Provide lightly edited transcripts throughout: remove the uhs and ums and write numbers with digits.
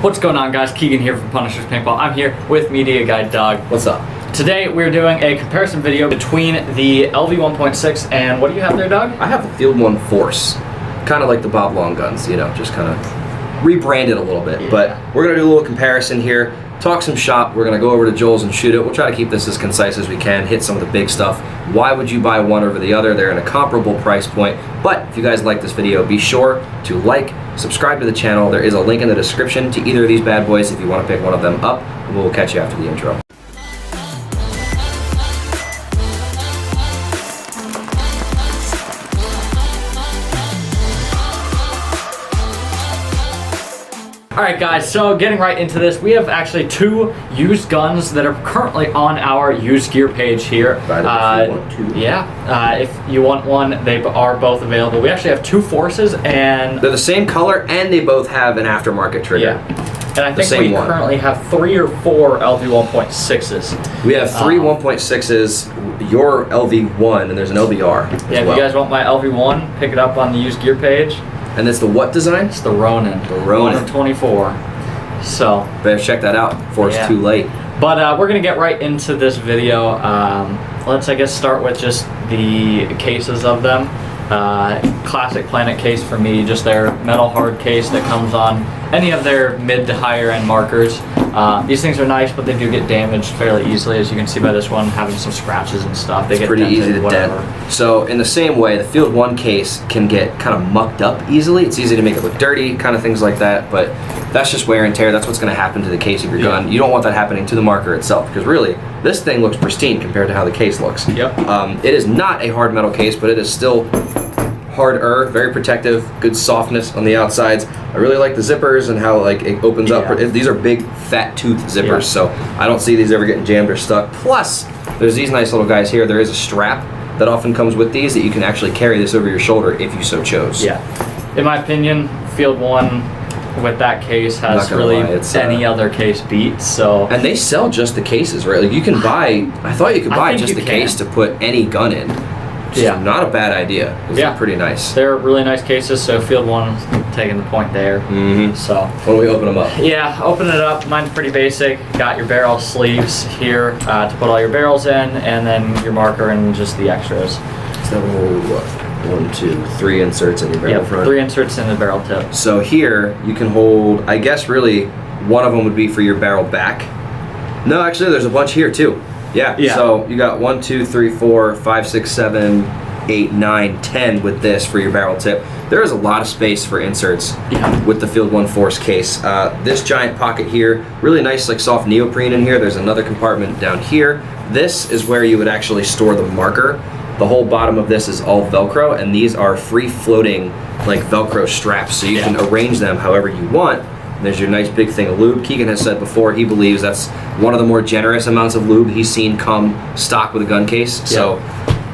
What's going on, guys? Keegan here from Punisher's Paintball. I'm here with media guy Doug. What's up? Today we're doing a comparison video between the LV1.6 and what do you have there, Doug? I have the Field 1 Force. Kind of like the Bob Long guns, you know, just kind of rebranded a little bit. Yeah. But we're going to do a little comparison here, talk some shop. We're going to go over to Joel's and shoot it. We'll try to keep this as concise as we can, hit some of the big stuff. Why would you buy one over the other? They're in a comparable price point. But if you guys like this video, be sure to like, subscribe to the channel. There is a link in the description to either of these bad boys if you want to pick one of them up. And we'll catch you after the intro. Alright guys, so getting right into this, we have actually two used guns that are currently on our used gear page here. If you want to. Yeah, if you want one, they are both available. We actually have two Forces and... They're the same color and they both have an aftermarket trigger. Yeah. And I think we currently have 3 or 4 LV1.6s. We have 3 1.6s, your LV1, and there's an LVR as Yeah, if well. you guys want my LV1, pick it up on the used gear page. And it's the what design? It's the Ronin. The Ronin. 124. So. Better check that out before it's too late. But we're going to get right into this video. Let's, I guess, start with just the cases of them. Classic Planet case for me, just their metal hard case that comes on any of their mid to higher end markers. These things are nice, but they do get damaged fairly easily, as you can see by this one having some scratches and stuff. They get pretty dented, easy to dent. So in the same way, the Field 1 case can get kind of mucked up easily. It's easy to make it look dirty, kind of things like that, but that's just wear and tear. That's what's going to happen to the case of your gun. You don't want that happening to the marker itself, because really, this thing looks pristine compared to how the case looks. Yep. It is not a hard metal case, but it is still harder, very protective, good softness on the outsides. I really like the zippers and how like it opens up. These are big fat tooth zippers, so I don't see these ever getting jammed or stuck. Plus, there's these nice little guys here. There is a strap that often comes with these that you can actually carry this over your shoulder if you so chose. Yeah. In my opinion, Field 1 with that case has really any other case beat. So. And they sell just the cases, right? Like you can buy. I thought you could buy just the case to put any gun in. Yeah, not a bad idea. They're pretty nice. They're really nice cases, so Field 1 taking the point there. So when we open them up? Yeah, open it up. Mine's pretty basic. Got your barrel sleeves here to put all your barrels in, and then your marker and just the extras. So what? 1, 2, 3 inserts in your barrel front. 3 inserts in the barrel tip. So here you can hold. I guess really one of them would be for your barrel back. No, actually, there's a bunch here too. Yeah, so you got 1, 2, 3, 4, 5, 6, 7, 8, 9, 10 with this for your barrel tip. There is a lot of space for inserts with the Field 1 Force case. This giant pocket here, really nice like soft neoprene in here. There's another compartment down here. This is where you would actually store the marker. The whole bottom of this is all Velcro, and these are free floating like Velcro straps, so you can arrange them however you want. There's your nice big thing of lube. Keegan has said before he believes that's one of the more generous amounts of lube he's seen come stock with a gun case. So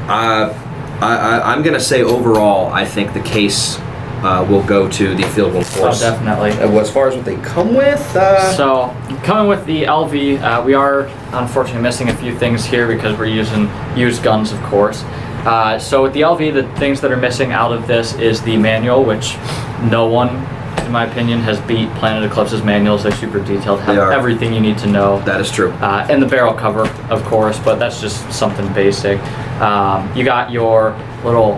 I'm going to say overall, I think the case will go to the Field 1 Force. Oh, definitely. As far as what they come with? So, coming with the LV, we are unfortunately missing a few things here because we're using used guns, of course. So with the LV, the things that are missing out of this is the manual, which no one, in my opinion, has beat Planet Eclipse's manuals. They're super detailed, have everything you need to know. That is true. And the barrel cover, of course, but that's just something basic. You got your little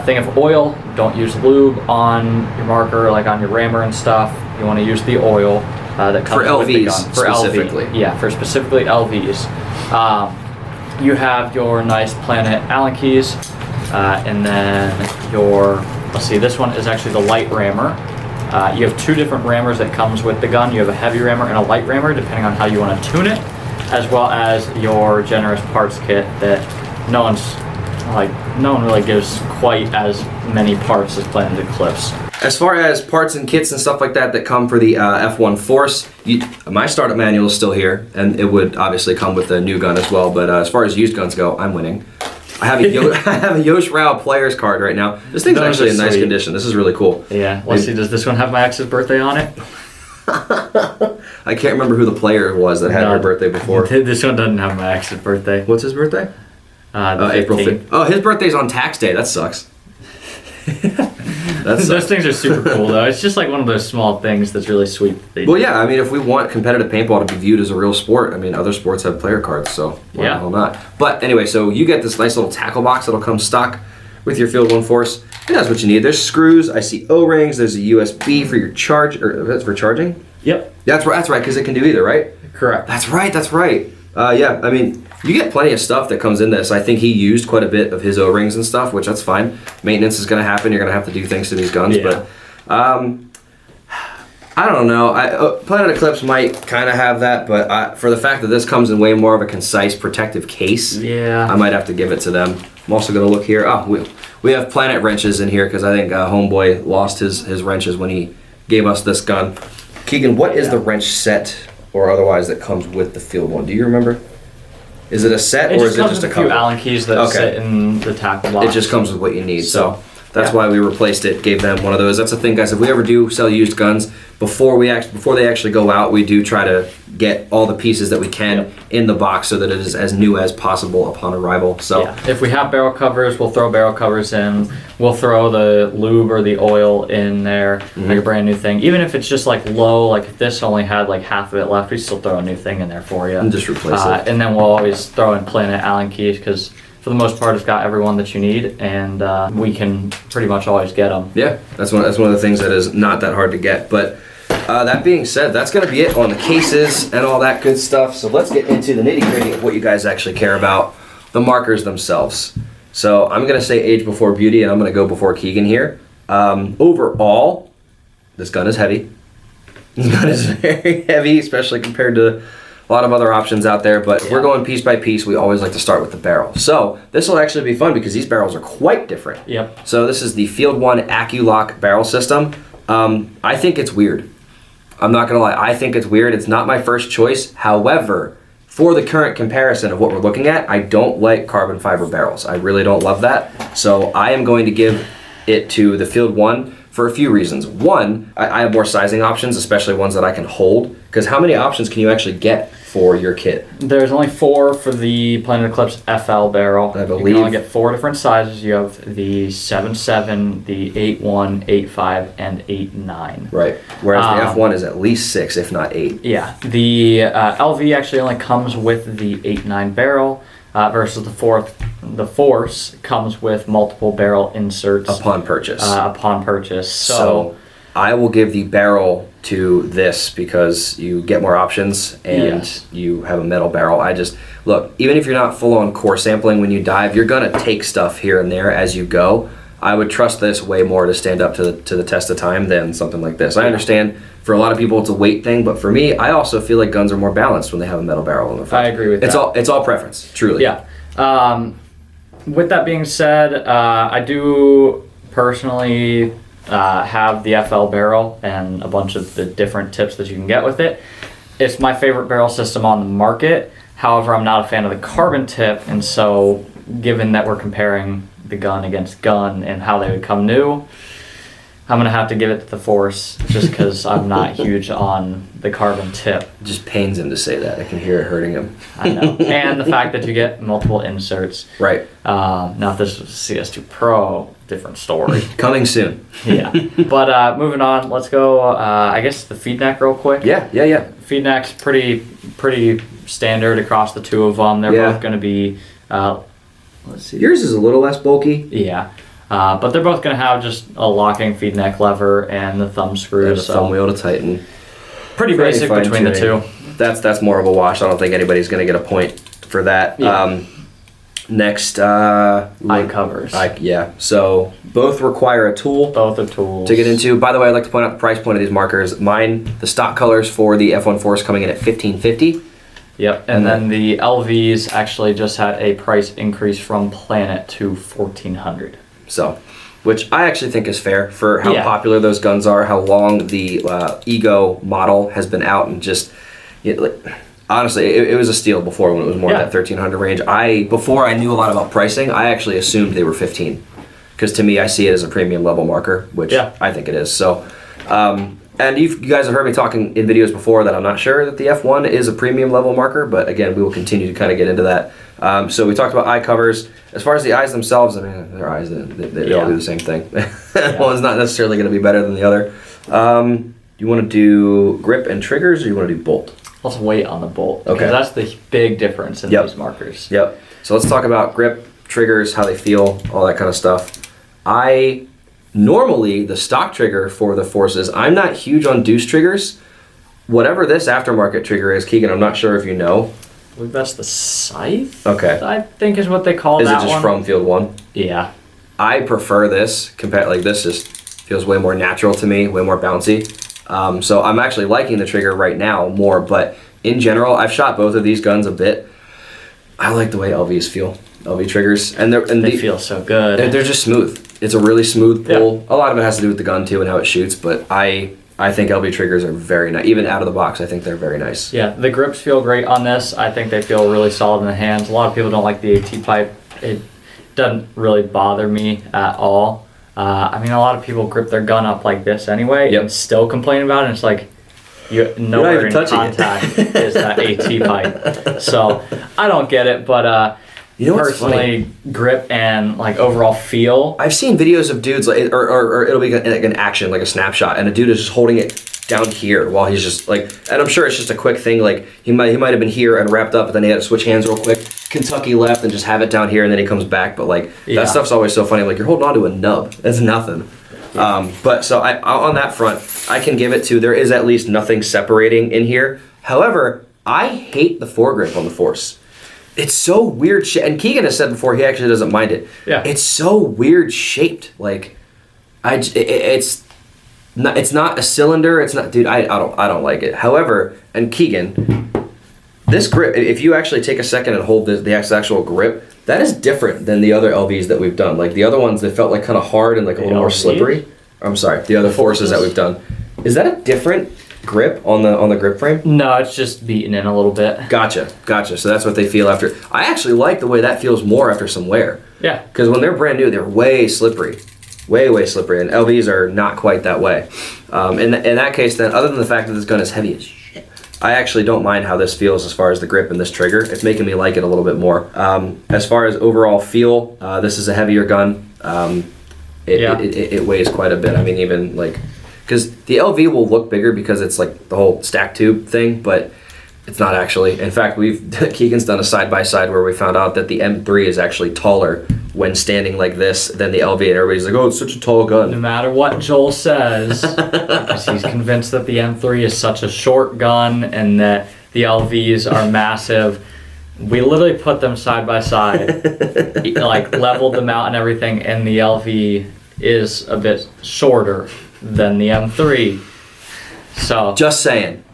thing of oil. Don't use lube on your marker, like on your rammer and stuff. You want to use the oil that comes with the gun. For specifically. LV. Yeah, for specifically LVs. You have your nice Planet Allen keys, and then your, let's see, this one is actually the light rammer. You have 2 different rammers that comes with the gun. You have a heavy rammer and a light rammer, depending on how you want to tune it, as well as your generous parts kit that no one really gives quite as many parts as Planet Eclipse. As far as parts and kits and stuff like that come for the F1 Force, my startup manual is still here, and it would obviously come with the new gun as well. But as far as used guns go, I'm winning. I have a Yosh Rao player's card right now. This thing's actually in nice condition. This is really cool. Yeah. Let's see. Does this one have my ex's birthday on it? I can't remember who the player was that had her birthday before. This one doesn't have my ex's birthday. What's his birthday? April 5th. Oh, his birthday's on tax day. That sucks. Those things are super cool though. It's just like one of those small things that's really sweet. Well, yeah, I mean, if we want competitive paintball to be viewed as a real sport, I mean, other sports have player cards, so why the hell not? But anyway, so you get this nice little tackle box that'll come stock with your Field 1 Force. And that's what you need. There's screws. I see O-rings. There's a USB for your that's for charging. Yep. That's right, because it can do either, right? Correct. That's right. Yeah, I mean, you get plenty of stuff that comes in this. I think he used quite a bit of his O-rings and stuff, which that's fine. Maintenance is going to happen. You're going to have to do things to these guns, but I don't know. Planet Eclipse might kind of have that, but for the fact that this comes in way more of a concise protective case, I might have to give it to them. I'm also going to look here. Oh, we have Planet wrenches in here because I think Homeboy lost his wrenches when he gave us this gun. Keegan, what is the wrench set or otherwise that comes with the Field 1? Do you remember? Is it a set or is it just a couple? Few Allen keys that sit in the tackle box. It just comes with what you need. So that's why we replaced it. Gave them one of those. That's the thing, guys. If we ever do sell used guns, before they actually go out, we do try to get all the pieces that we can in the box so that it is as new as possible upon arrival. So if we have barrel covers, we'll throw barrel covers in. We'll throw the lube or the oil in there, like a brand new thing. Even if it's just like low, like if this only had like half of it left, we still throw a new thing in there for you. And just replace it. And then we'll always throw in Planet Allen keys because for the most part, it's got everyone that you need, and we can pretty much always get them. Yeah, that's one of the things that is not that hard to get. But that being said, that's going to be it on the cases and all that good stuff. So let's get into the nitty-gritty of what you guys actually care about, the markers themselves. So I'm going to say age before beauty, and I'm going to go before Keegan here. Overall, this gun is heavy. This gun is very heavy, especially compared to a lot of other options out there, but we're going piece by piece. We always like to start with the barrel. So this will actually be fun because these barrels are quite different. Yep. So this is the Field 1 AccuLock barrel system. I think it's weird. I'm not gonna lie, I think it's weird. It's not my first choice. However, for the current comparison of what we're looking at, I don't like carbon fiber barrels. I really don't love that. So I am going to give it to the Field 1 for a few reasons. One, I have more sizing options, especially ones that I can hold, because how many options can you actually get for your kit? There's only 4 for the Planet Eclipse FL barrel. I believe. You can only get 4 different sizes. You have the 7.7, the 8.1, 8.5, and 8.9. Right. Whereas the F1 is at least 6, if not 8. Yeah. The LV actually only comes with the 8.9 barrel. Versus the Force comes with multiple barrel inserts upon purchase. So I will give the barrel to this because you get more options and you have a metal barrel. Look, even if you're not full on core sampling when you dive, you're gonna take stuff here and there as you go. I would trust this way more to stand up to the test of time than something like this. I understand for a lot of people it's a weight thing, but for me, I also feel like guns are more balanced when they have a metal barrel in the front. I agree with that. It's all preference, truly. Yeah. With that being said, I do personally have the FL barrel and a bunch of the different tips that you can get with it. It's my favorite barrel system on the market. However, I'm not a fan of the carbon tip, and so given that we're comparing the gun against gun and how they would come new, I'm gonna have to give it to the Force just because I'm not huge on the carbon tip. It just pains him to say that. I can hear it hurting him. I know. And the fact that you get multiple inserts. Right. Now if this was CS2 Pro, different story. Coming soon. Yeah. But moving on, let's go, I guess the feed neck real quick. Yeah. Feed neck's pretty standard across the two of them. They're both gonna be, let's see. Yours is a little less bulky. Yeah. But they're both going to have just a locking feed neck lever and the thumb screw. And a thumb wheel to tighten. Pretty basic between the two. That's more of a wash. I don't think anybody's going to get a point for that. Yeah. Next, eye covers. So both require a tool. Both are tools. To get into. By the way, I'd like to point out the price point of these markers. Mine, the stock colors for the F1 Force coming in at $1,550. Yep, and then the LVs actually just had a price increase from Planet to $1,400. So, which I actually think is fair for how popular those guns are, how long the Ego model has been out, and just honestly, it was a steal before when it was more in that 1,300 range. Before I knew a lot about pricing, I actually assumed they were 15, because to me, I see it as a premium level marker, which I think it is. So, and you guys have heard me talking in videos before that I'm not sure that the F1 is a premium level marker, but again, we will continue to kind of get into that So we talked about eye covers. As far as the eyes themselves, I mean, their eyes, they all do the same thing. One's not necessarily going to be better than the other. You want to do grip and triggers, or you want to do bolt? Let's wait on the bolt. Okay. Because that's the big difference in these markers. Yep. So let's talk about grip, triggers, how they feel, all that kind of stuff. Normally, the stock trigger for the Forces, I'm not huge on deuce triggers. Whatever this aftermarket trigger is, Keegan, I'm not sure if you know. I believe that's the Scythe. Okay. I think is what they call Is that it just one. from Field 1? Yeah. I prefer this, compared, like this just feels way more natural to me, way more bouncy. So I'm actually liking the trigger right now more, but in general, I've shot both of these guns a bit. I like the way LVs feel, LV triggers, and they feel so good. They're just smooth. It's a really smooth pull. Yeah. A lot of it has to do with the gun too and how it shoots, but I think LV triggers are very nice. Even out of the box, I think they're very nice. Yeah, the grips feel great on this. I think they feel really solid in the hands. A lot of people don't like the AT pipe. It doesn't really bother me at all. I mean, a lot of people grip their gun up like this anyway and still complain about it. And it's like, nowhere in contact is that AT pipe. So I don't get it, but you know what's personally, grip and like overall feel. I've seen videos of dudes like, or it'll be like an action, like a snapshot, and a dude is just holding it down here while he's just like, and I'm sure it's just a quick thing. Like he might have been here and wrapped up, but then he had to switch hands real quick, Kentucky left, and just have it down here, and then he comes back. But like that stuff's always so funny. Like you're holding on to a nub. That's nothing. But so on that front, I can give it to, there is at least nothing separating in here. However, I hate the foregrip on the Force. It's so weird, and Keegan has said before he actually doesn't mind it. Yeah. It's so weird shaped. Like, it's not a cylinder. It's not, dude. I don't like it. However, and Keegan, this grip, if you actually take a second and hold the actual grip, that is different than the other LVs that we've done. Like the other ones, they felt like kind of hard and like a little more slippery. I'm sorry, the other Forces that we've done. Is that a different grip on the grip frame? No, it's just beaten in a little bit. Gotcha. So that's what they feel after. I actually like the way that feels more after some wear. Yeah. Because when they're brand new, they're way slippery. Way slippery. And LVs are not quite that way. In that case, then, other than the fact that this gun is heavy as shit, I actually don't mind how this feels as far as the grip and this trigger. It's making me like it a little bit more. As far as overall feel, this is a heavier gun. It weighs quite a bit. I mean, even like, because the LV will look bigger because it's like the whole stack tube thing, but it's not actually. In fact, Keegan's done a side-by-side where we found out that the M3 is actually taller when standing like this than the LV, and everybody's like, oh, it's such a tall gun. No matter what Joel says, because he's convinced that the M3 is such a short gun and that the LVs are massive. We literally put them side by side, like leveled them out and everything, and the LV is a bit shorter than the M3. So just saying.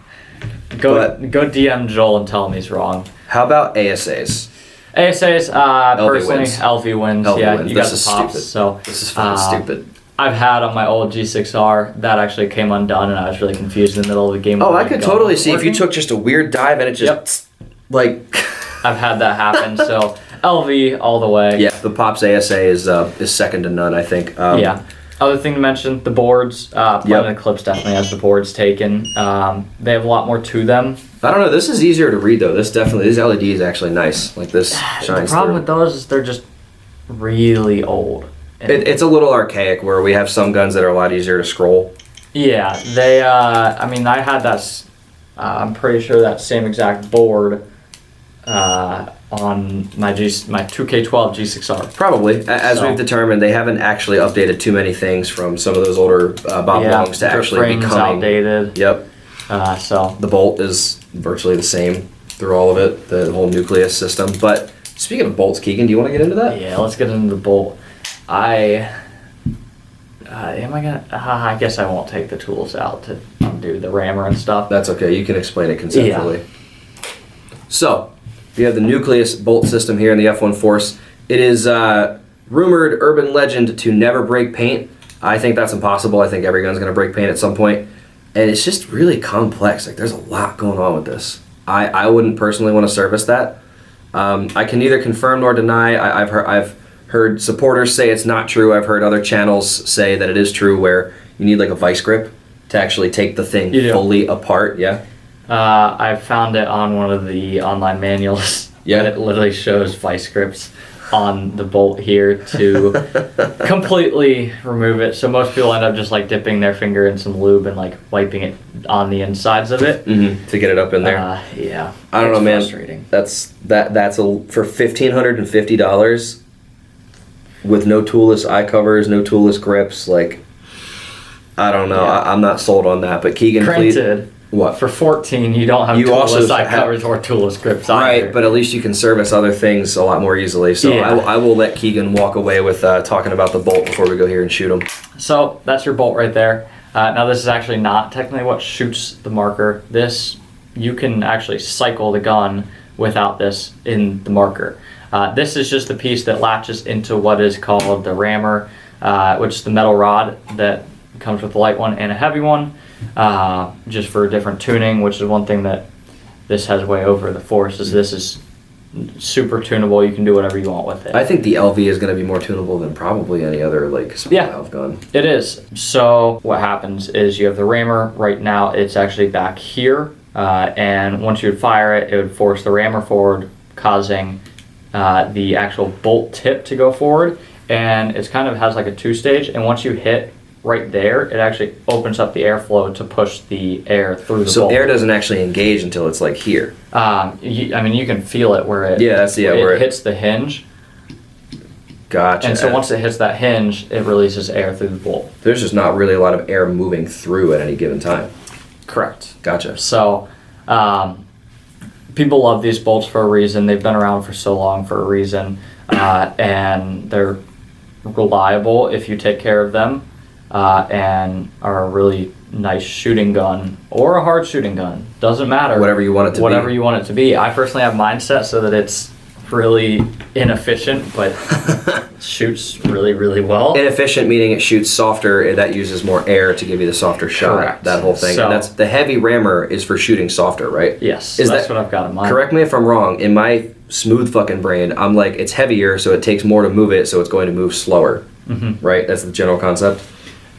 Go DM Joel and tell him he's wrong. How about ASAs? ASAs, personally, wins. LV wins. LV wins. You got this the is pops. stupid. So this is fucking stupid. I've had on my old G6R that actually came undone, and I was really confused in the middle of the game. Oh, I could totally see if you took just a weird dive and it just like. I've had that happen. So LV all the way. Yeah, the Pops ASA is second to none, I think. Yeah. Other thing to mention, the boards. Planet Eclipse definitely has the boards taken. They have a lot more to them. I don't know. This is easier to read though. This LED is actually nice. Like this shines The problem through. with those is they're just really old. It's a little archaic where we have some guns that are a lot easier to scroll. Yeah, they. I mean, I had that. I'm pretty sure that same exact board on my 2K12 G6R. Probably, as we've determined, they haven't actually updated too many things from some of those older Bob Longs to actually becoming outdated. Yep. So the bolt is virtually the same through all of it, the whole nucleus system. But speaking of bolts, Keegan, do you want to get into that? Yeah, let's get into the bolt. I guess I won't take the tools out to undo the rammer and stuff. That's okay. You can explain it conceptually. Yeah. So, we have the nucleus bolt system here in the F1 Force. It is rumored urban legend to never break paint. I think that's impossible. I think every gun's going to break paint at some point. And it's just really complex. Like, there's a lot going on with this. I wouldn't personally want to service that. I can neither confirm nor deny. I've heard supporters say it's not true. I've heard other channels say that it is true, where you need like a vice grip to actually take the thing fully apart. Yeah. I found it on one of the online manuals. Yeah. And it literally shows vice grips on the bolt here to completely remove it. So most people end up just like dipping their finger in some lube and like wiping it on the insides of it to get it up in there. Yeah. I don't know, man. Frustrating. That's for $1,550 with no toolless eye covers, no toolless grips. Like, I don't know. Yeah. I'm not sold on that. But Keegan, please. Granted, What? for 14, you don't have You also toolless eye have- covers or toolless grips either. Right, but at least you can service other things a lot more easily. So Yeah. I will let Keegan walk away with talking about the bolt before we go here and shoot him. So that's your bolt right there. Now this is actually not technically what shoots the marker. This, you can actually cycle the gun without this in the marker. This is just the piece that latches into what is called the rammer, which is the metal rod that comes with a light one and a heavy one, just for different tuning, which is one thing that this has way over the Force, is this is super tunable. You can do whatever you want with it. I think the LV is going to be more tunable than probably any other like small valve gun. It is. So what happens is you have the rammer. Right now it's actually back here, and once you would fire it, it would force the rammer forward, causing the actual bolt tip to go forward, and it's kind of has like a two-stage, and once you hit right there, it actually opens up the airflow to push the air through the bolt. So air doesn't actually engage until it's like here. I mean, you can feel it where it where it hits the hinge. Gotcha. And so once it hits that hinge, it releases air through the bolt. There's just not really a lot of air moving through at any given time. Correct. Gotcha. So people love these bolts for a reason. They've been around for so long for a reason, and they're reliable if you take care of them, and are a really nice shooting gun or a hard shooting gun. Doesn't matter. Whatever you want it to be. Whatever you want it to be. I personally have mine set so that it's really inefficient, but shoots really, really well. Inefficient meaning it shoots softer. That uses more air to give you the softer shot. Correct. That whole thing. So, and that's the heavy rammer is for shooting softer, right? Yes. That's what I've got in mind. Correct me if I'm wrong. In my smooth fucking brain, I'm like, it's heavier, so it takes more to move it, so it's going to move slower. Right? That's the general concept.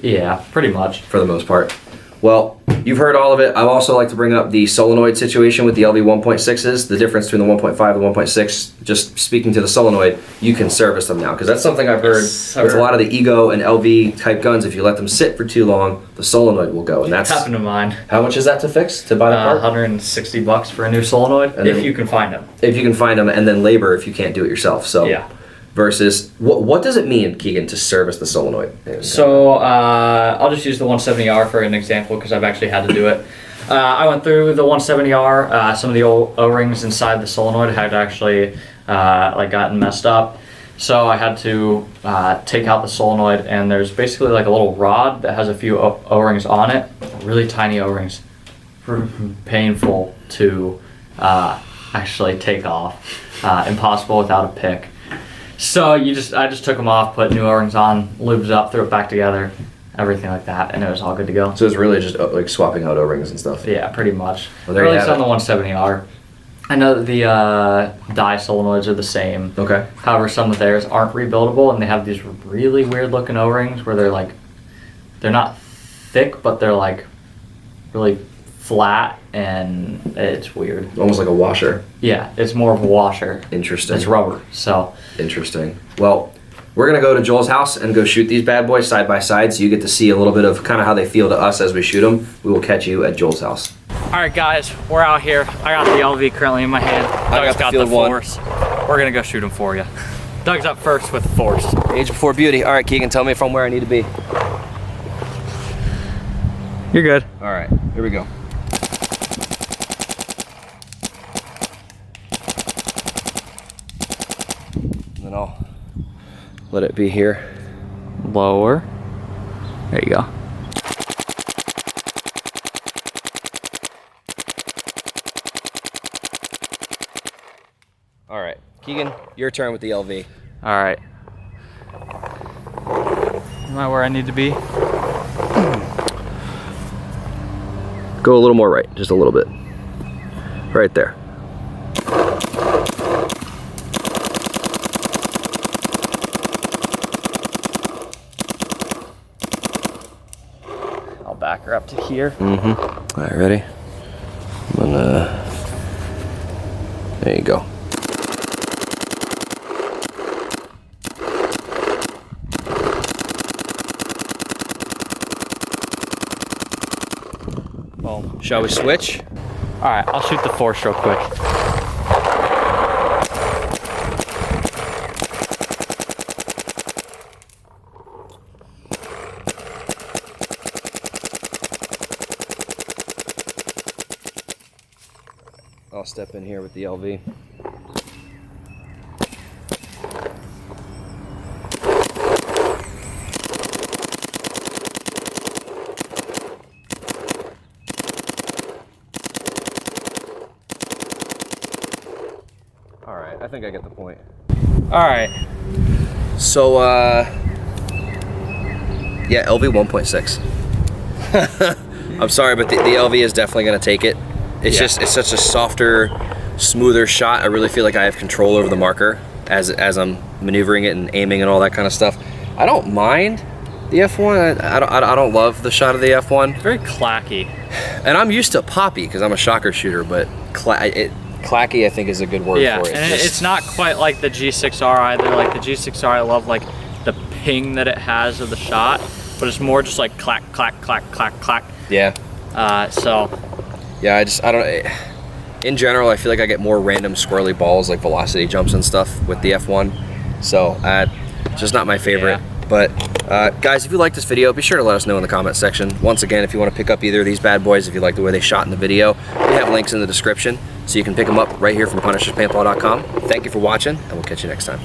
Yeah, pretty much. For the most part. Well, you've heard all of it. I also like to bring up the solenoid situation with the LV1.6s, the difference between the 1.5 and 1.6. Just speaking to the solenoid, you can service them now, because that's something I've heard with a lot of the Ego and LV type guns. If you let them sit for too long, the solenoid will go, and that's happened to mine. How much is that to fix, to buy the part? $160 for a new solenoid, and if you can find them. If you can find them, and then labor if you can't do it yourself. So yeah. Versus what does it mean, Keegan, to service the solenoid? So I'll just use the 170R for an example, because I've actually had to do it. I went through the 170R. Some of the old O-rings inside the solenoid had actually like gotten messed up, so I had to take out the solenoid, and there's basically like a little rod that has a few O-rings on it, really tiny O-rings, painful to actually take off, impossible without a pick. So I just took them off, put new O-rings on, lubed it up, threw it back together, everything like that, and it was all good to go. So it's really just like swapping out O-rings and stuff. Yeah, pretty much. Well, there or you at least have on it. the 170R. I know that the die solenoids are the same. Okay. However, some of theirs aren't rebuildable, and they have these really weird looking O-rings where they're not thick, but they're like really flat, and it's weird. Almost like a washer. Yeah, it's more of a washer. Interesting. It's rubber, so. Interesting. Well, we're going to go to Joel's house and go shoot these bad boys side by side, so you get to see a little bit of kind of how they feel to us as we shoot them. We will catch you at Joel's house. All right, guys, we're out here. I got the LV currently in my hand. Doug's got the Force. We're going to go shoot him for you. Doug's up first with the Force. Age before beauty. All right, Keegan, tell me from where I need to be. You're good. All right, here we go. And then I'll let it be here. Lower. There you go. All right, Keegan, your turn with the LV. All right. Am I where I need to be? Go a little more right, just a little bit. Right there. I'll back her up to here. All right, ready? I'm gonna, there you go. Boom. Shall we switch? All right, I'll shoot the force real quick. I'll step in here with the LV. All right, I think I get the point. All right. So, yeah, LV1.6. I'm sorry, but the LV is definitely gonna take it. It's just, it's such a softer, smoother shot. I really feel like I have control over the marker as I'm maneuvering it and aiming and all that kind of stuff. I don't mind the F1. I don't love the shot of the F1. Very clacky. And I'm used to poppy because I'm a shocker shooter, but clacky I think is a good word Yeah, for it. and it's not quite like the G6R either. Like the G6R, I love like the ping that it has of the shot, but it's more just like clack, clack, clack, clack, clack. Yeah. So. Yeah, I don't. In general, I feel like I get more random squirrely balls, like velocity jumps and stuff with the F1. So, it's just not my favorite. Yeah. But guys, if you like this video, be sure to let us know in the comment section. Once again, if you want to pick up either of these bad boys, if you like the way they shot in the video, we have links in the description, so you can pick them up right here from PunishersPaintball.com. Thank you for watching, and we'll catch you next time.